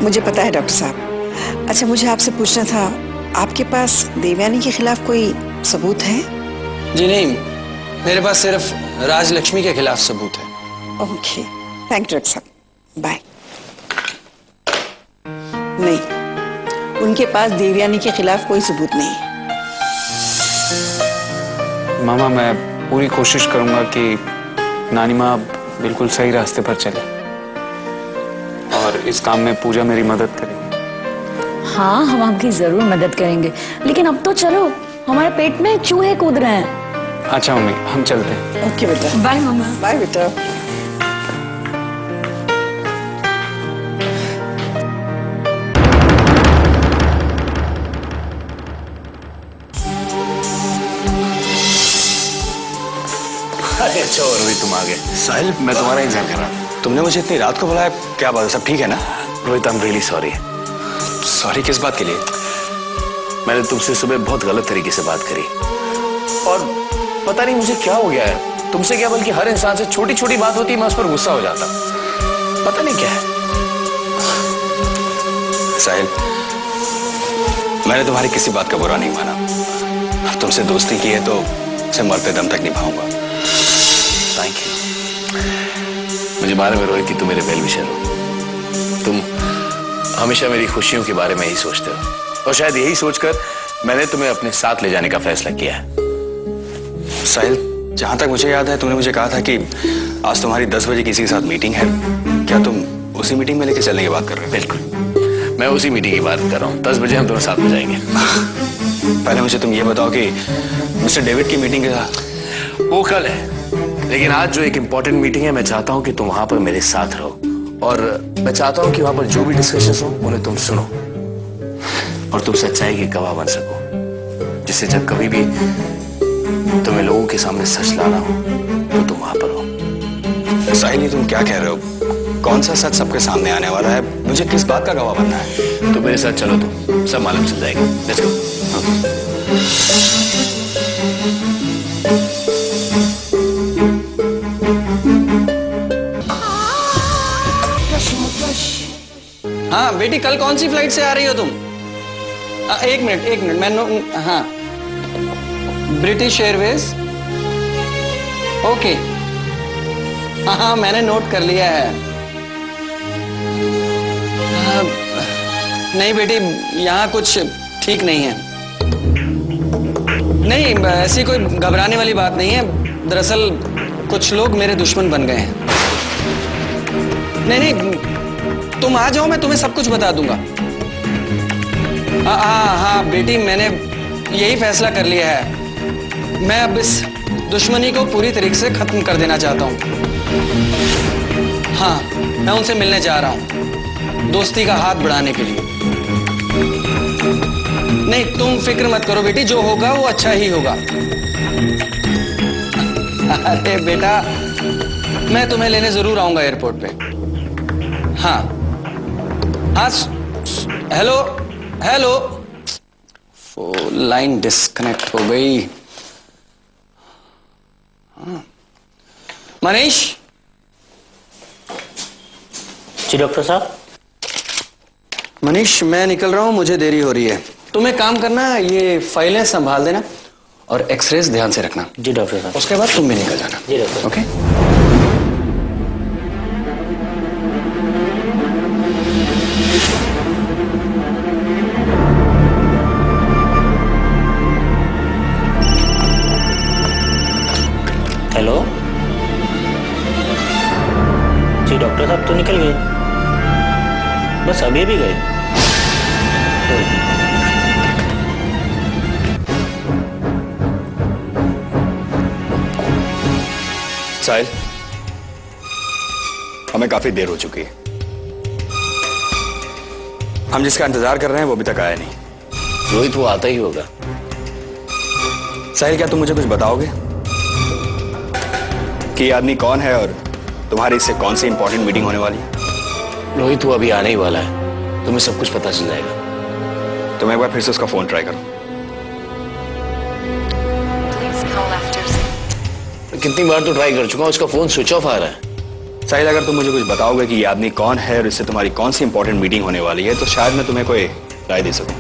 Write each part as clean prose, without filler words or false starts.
मुझे पता है डॉक्टर साहब। अच्छा, मुझे आपसे पूछना था, आपके पास देवयानी के खिलाफ कोई सबूत है? जी नहीं, मेरे पास सिर्फ राजलक्ष्मी के खिलाफ सबूत है। ओके, थैंक यू डॉक्टर साहब, बाय। नहीं, उनके पास देवयानी के खिलाफ कोई सबूत नहीं है। मामा, मैं पूरी कोशिश करूंगा कि नानी माँ बिल्कुल सही रास्ते पर चले और इस काम में पूजा मेरी मदद करेगी। हाँ, हम आपकी जरूर मदद करेंगे, लेकिन अब तो चलो, हमारे पेट में चूहे कूद रहे हैं। अच्छा मम्मी, हम चलते हैं। ओके बेटा, बाय मामा। बाय बेटा। अच्छा और रोहित, तुम आ गए। साहिल, मैं तुम्हारा इंतजार कर रहा था। तुमने मुझे इतनी रात को बुलाया, क्या बात है? सब ठीक है ना? Rohit, I am really sorry. Sorry किस बात के लिए? मैंने तुमसे सुबह बहुत गलत तरीके से बात करी और पता नहीं मुझे क्या हो गया है। तुमसे क्या, बल्कि हर इंसान से छोटी छोटी बात होती है, मैं उस पर गुस्सा हो जाता। पता नहीं क्या है। साहिल, मैंने तुम्हारी किसी बात का बुरा नहीं माना। अब तुमसे दोस्ती की है तो उसे मरते दम तक निभाऊंगा। Thank you. मुझे मालूम है रोहित कि तुम मेरे वेल विशर हो। तुम हमेशा मेरी खुशियों के बारे में ही सोचते हो और शायद यही सोचकर मैंने तुम्हें अपने साथ ले जाने का फैसला किया है। साहिल, जहां तक मुझे याद है तुमने मुझे कहा था कि आज तुम्हारी 10 बजे किसी के साथ मीटिंग है। क्या तुम उसी मीटिंग में लेके चलने की बात कर रहे हो? बिल्कुल, मैं उसी मीटिंग की बात कर रहा हूँ। 10 बजे हम दोनों साथ में जाएंगे। पहले मुझे तुम ये बताओ कि मिस्टर डेविड की मीटिंग वो कल है, लेकिन आज जो एक इंपॉर्टेंट मीटिंग है, मैं चाहता हूँ कि तुम वहां पर मेरे साथ रहो और मैं चाहता हूँ कि वहां पर जो भी डिस्कशंस हो उन्हें तुम सुनो और तुम सच्चाई की गवाह बन सको, जिससे जब कभी भी तुम्हें लोगों के सामने सच लाना हो तो तुम वहां पर हो। साहिल, तुम क्या कह रहे हो? कौन सा सच सबके सामने आने वाला है? मुझे किस बात का गवाह बनना है? तो मेरे साथ चलो, तुम सब मालूम चल जाएगा। Let's go. हाँ बेटी, कल कौन सी फ्लाइट से आ रही हो तुम? एक मिनट मैं हाँ, ब्रिटिश एयरवेज। ओके, हाँ मैंने नोट कर लिया है। नहीं बेटी, यहाँ कुछ ठीक नहीं है। नहीं, ऐसी कोई घबराने वाली बात नहीं है। दरअसल कुछ लोग मेरे दुश्मन बन गए हैं। नहीं, तुम आ जाओ, मैं तुम्हें सब कुछ बता दूंगा। हाँ बेटी, मैंने यही फैसला कर लिया है। मैं अब इस दुश्मनी को पूरी तरीके से खत्म कर देना चाहता हूँ। हाँ, मैं उनसे मिलने जा रहा हूँ, दोस्ती का हाथ बढ़ाने के लिए। नहीं, तुम फिक्र मत करो बेटी, जो होगा वो अच्छा ही होगा। अरे बेटा, मैं तुम्हें लेने जरूर आऊंगा एयरपोर्ट पे। हाँ हाँ, हेलो, लाइन डिस्कनेक्ट हो गई। मनीष। जी डॉक्टर साहब। मनीष, मैं निकल रहा हूं, मुझे देरी हो रही है। तुम एक काम करना, ये फाइलें संभाल देना और एक्सरेज ध्यान से रखना। जी डॉक्टर साहब। उसके बाद तुम भी निकल जाना। जी डॉक्टर। ओके। हेलो जी डॉक्टर साहब, तो निकल गए, बस अभी भी गए। साहिल, हमें काफी देर हो चुकी है। हम जिसका इंतजार कर रहे हैं वो अभी तक आया नहीं। रोहित, वो आता ही होगा। साहिल, क्या तुम मुझे कुछ बताओगे कि ये आदमी कौन है और तुम्हारी इससे कौन सी इंपॉर्टेंट मीटिंग होने वाली है? रोहित, वो अभी आने ही वाला है, तुम्हें सब कुछ पता चल जाएगा। तुम एक बार फिर से उसका फोन ट्राई करो। कितनी बार तो ट्राई कर चुका हूं, उसका फोन स्विच ऑफ आ रहा है। साहिल, अगर तुम मुझे कुछ बताओगे कि ये आदमी कौन है और इससे तुम्हारी कौन सी इंपॉर्टेंट मीटिंग होने वाली है, तो शायद मैं तुम्हें कोई राय दे सकूं।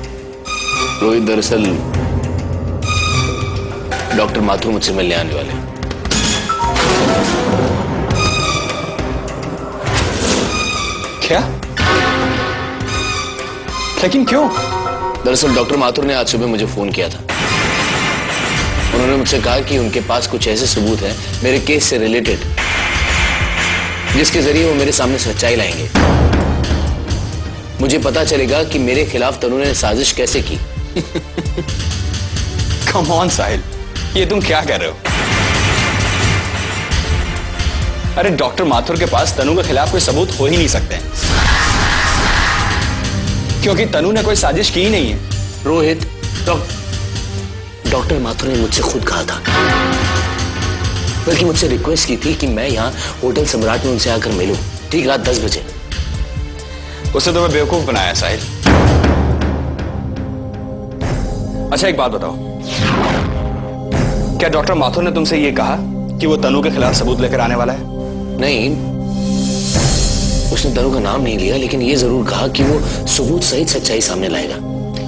रोहित, दरअसल डॉक्टर माथुर मुझसे मिलने आने वाले हैं। क्या? लेकिन क्यों? दरअसल डॉक्टर माथुर ने आज सुबह मुझे फोन किया था। उन्होंने मुझसे कहा कि उनके पास कुछ ऐसे सबूत हैं मेरे केस से रिलेटेड, जिसके जरिए वो मेरे सामने सच्चाई लाएंगे। मुझे पता चलेगा कि मेरे खिलाफ तनु ने साजिश कैसे की। कम ऑन साहिल, ये तुम क्या कर रहे हो? अरे डॉक्टर माथुर के पास तनु के खिलाफ कोई सबूत हो ही नहीं सकते हैं, क्योंकि तनु ने कोई साजिश की ही नहीं है। रोहित, डॉक्टर माथुर ने मुझसे खुद कहा था, बल्कि मुझसे रिक्वेस्ट की थी कि मैं यहाँ होटल सम्राट में उनसे आकर मिलूं, ठीक रात 10 बजे। उससे तो मैं बेवकूफ बनाया साहिल। अच्छा एक बात बताओ, क्या डॉक्टर माथुर ने तुमसे ये कहा कि वो तनु के खिलाफ सबूत लेकर आने वाला है? नहीं, उसने तनु का नाम नहीं लिया, लेकिन ये जरूर कहा कि वो सबूत सहित सच्चाई सामने लाएगा।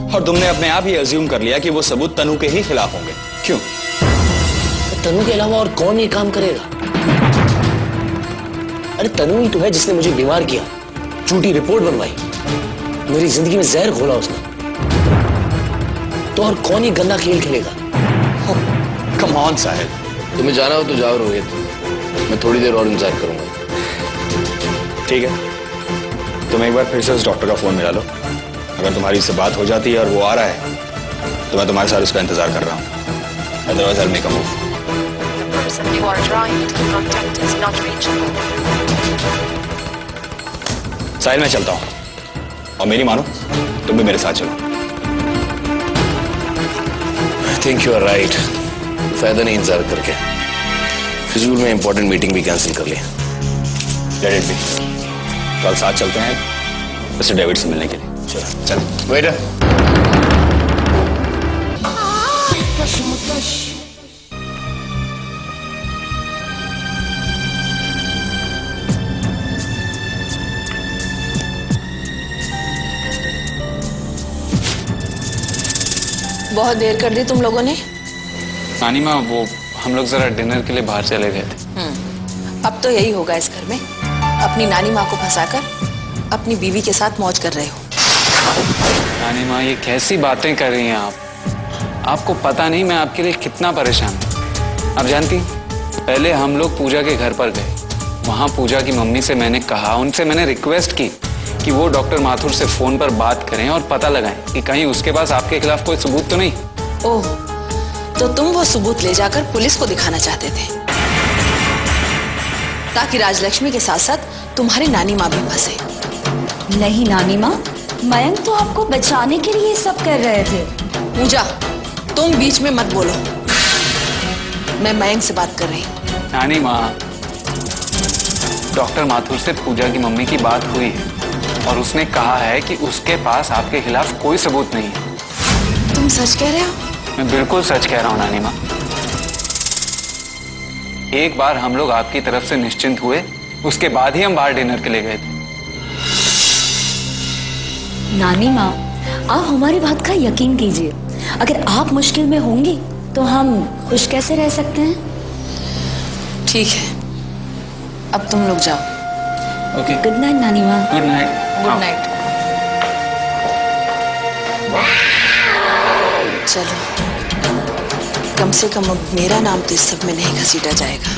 और तुमने अपने आप ही अज्यूम कर लिया कि वो सबूत तनु के ही खिलाफ होंगे। क्यों? तनु के अलावा और कौन ये काम करेगा? अरे तनु ही तो है जिसने मुझे बीमार किया, झूठी रिपोर्ट बनवाई, मेरी जिंदगी में जहर घोला उसने। तो और कौन ये गंदा खेल खेलेगा? कम ऑन साहिल। तुम्हें जाना हो तो जाओ रोहित, मैं थोड़ी देर और इंतजार करूंगा। ठीक है, तुम एक बार फिर से उस डॉक्टर का फोन मिला लो। अगर तुम्हारी इससे बात हो जाती है और वो आ रहा है, तो मैं तुम्हारे साथ उसका इंतजार कर रहा हूँ। Otherwise I make a move. Sahil, मैं चलता हूँ, और मेरी मानो तुम भी मेरे साथ चलो। I think you are right. फायदा नहीं इंतजार करके, फिजूल में इंपॉर्टेंट मीटिंग भी कैंसिल कर ली। Let it be. कल साथ चलते हैं मिस्टर डेविड से मिलने के लिए। चलो चल। वेटर, बहुत देर कर दी तुम लोगों ने। नानी माँ, वो हम लोग जरा डिनर के लिए बाहर चले गए थे। अब तो यही होगा इस घर में, अपनी नानी माँ को फंसाकर अपनी बीवी के साथ मौज कर रहे हो। नानी माँ, ये कैसी बातें कर रही हैं आप? आपको पता नहीं मैं आपके लिए कितना परेशान हूँ। आप जानती, पहले हम लोग पूजा के घर पर गए। वहाँ पूजा की मम्मी से मैंने कहा, उनसे मैंने रिक्वेस्ट की कि वो डॉक्टर माथुर से फोन पर बात करें और पता लगाएं कि कहीं उसके पास आपके खिलाफ कोई सबूत तो नहीं। ओह, तो तुम वो सबूत ले जाकर पुलिस को दिखाना चाहते थे, ताकि राजलक्ष्मी के साथ साथ तुम्हारी नानी माँ भी फंसे। नहीं नानी माँ, मयंक तो आपको बचाने के लिए सब कर रहे थे। पूजा, तुम बीच में मत बोलो, मैं मयंक से बात कर रही हूँ। नानी माँ, डॉक्टर माथुर से पूजा की मम्मी की बात हुई है और उसने कहा है कि उसके पास आपके खिलाफ कोई सबूत नहीं है। तुम सच कह रहे हो? मैं बिल्कुल सच कह रहा हूँ नानी माँ। एक बार हम लोग आपकी तरफ से निश्चिंत हुए, उसके बाद ही हम बाहर डिनर के लिए गए थे। नानी माँ, आप हमारी बात का यकीन कीजिए। अगर आप मुश्किल में होंगी तो हम खुश कैसे रह सकते हैं? ठीक है, अब तुम लोग जाओ। ओके, गुड नाइट नानी माँ। Good night. Good night. चलो, कम से कम अब मेरा नाम तो इस सब में नहीं घसीटा जाएगा।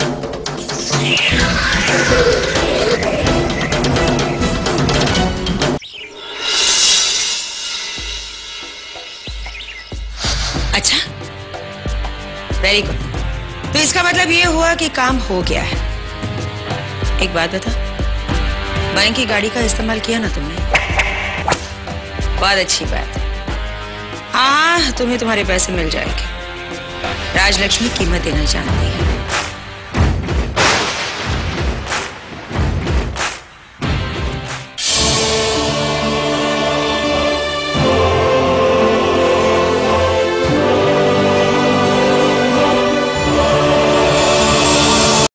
अच्छा, वेरी गुड। तो इसका मतलब ये हुआ कि काम हो गया है। एक बात बता, मयंक की गाड़ी का इस्तेमाल किया ना तुमने? बहुत अच्छी बात। हाँ, तुम्हें तुम्हारे पैसे मिल जाएंगे। राजलक्ष्मी कीमत देना जानती है।